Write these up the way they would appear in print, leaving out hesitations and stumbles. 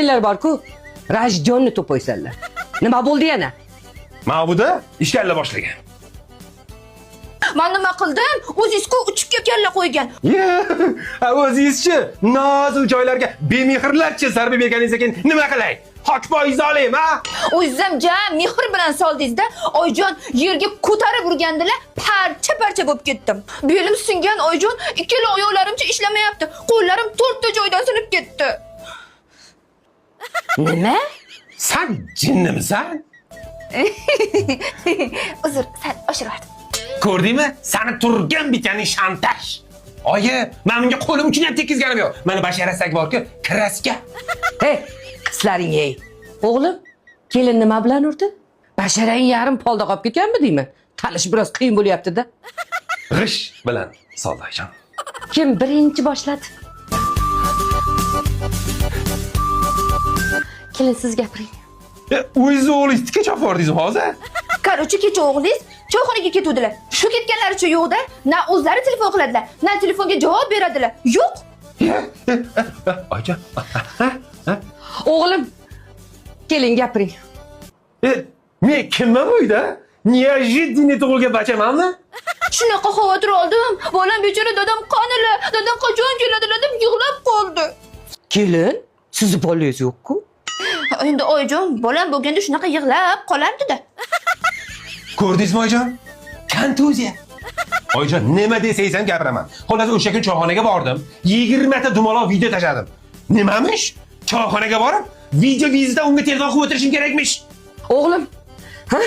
Kellar bor-ku, Rajdonni to'poysanlar. Nima bo'ldi yana? Ma'buda ishkalla boshlagan. Men nima qildim? O'zingizku uchibga kalla qo'ygan. O'zingizchi nozu joylarga bemehrlarcha zarba berganingiz ekan nima qilay? Hochpoyizni olaymi, ha? O'zim jam mehr bilan soldingiz-da, Oyjon yerga ko'tarib urgandilar, parcha-parcha bo'lib ketdim. Belim singan Oyjon, ikkala oyoqlarimcha ishlamayapti. Qo'llarim to'rtta joydan sinib ketdi. Nima? Sen jinnimisan? Uzr, sal oshirardim. Ko'rdingmi? Seni turgan bitganing shantaj. Oyi, men bunga qo'lim uchun ham tekkizganim yo'q. Mana basharasak bor-ku, kraska. Hey, qizlaring ey. O'g'lim, kelin nima bilan urdi? Basharang yarim polda qolib ketganmi deyman? Talish biroz qiyin bo'lyapti-da. G'ish bilan Soldajon. Kim birinchi boshladi? Kelin siz gapiring. O'zingiz o'g'lingizni kecha olib bordingizmi hozir? Qarochi kecha o'g'lingiz choyxonaga ketuvdilar. Shu ketganlaricha yo'qda, na o'zlari telefon qiladilar, na telefonga javob beradilar. Yo'q. Oyijon. O'g'lim, keling gapiring. Men kimman uyda? Неожиданно tug'ilgan bachamanmi? Shunaqa xavotir oldim. Bolam bechora dadam qanilar, dadam qachon keladilar deb yig'lab qoldi. Kelin, sizni bolangiz yo'q-ku? Endi Oyjon, bolam bo'lganda shunaqa yig'lab qolardi-da. Ko'rdingizmi oyijon? Kontuziya. Oyijon, nima desangiz ham gapiraman. Xullas o'sha kun choyxonaga bordim. 20 ta dumaloq video tashladim. Nimamish? Choyxonaga borib, video vizida unga telefon qilib o'tirishim kerakmish. O'g'lim, ha?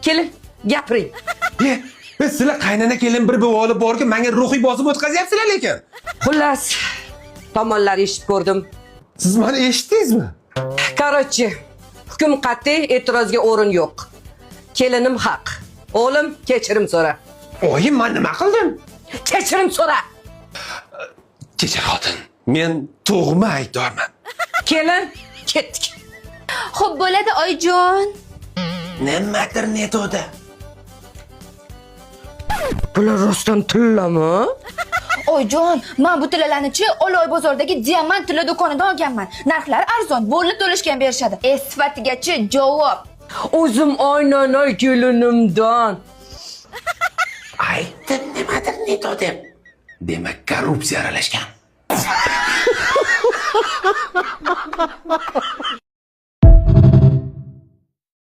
Kelin, gapiring. Sizlar qaynana kelin bir bo'lib borki, menga ruhiy bosim o'tkazyapsizlar lekin. Xullas, tomonlar eshitib ko'rdim. Siz meni eshitdingizmi? Qarochi, hukm qat'iy, e'tirozga o'rin yo'q. Kelinim haq. O'g'lim, kechirim so'ra. Oyim, men nima qildim? Kechirim so'ra. Kechir xotin, men tug'ma aybdorman. Kelin, ketdik. Xo'p bo'ladi Oyjon. Nimadir netodi? Bular rostdan tillami? Oyjon, men bu tillalarni-chi Oloy bozordagi diamant tilla do'konidan olganman. Narxlar arzon, bo'lni to'lashgan berishadi. Sifatigachi javob. O'zim aynan kelinimdan. Aytdim nimadir netodi. Demak, korrupsiya aralashgan.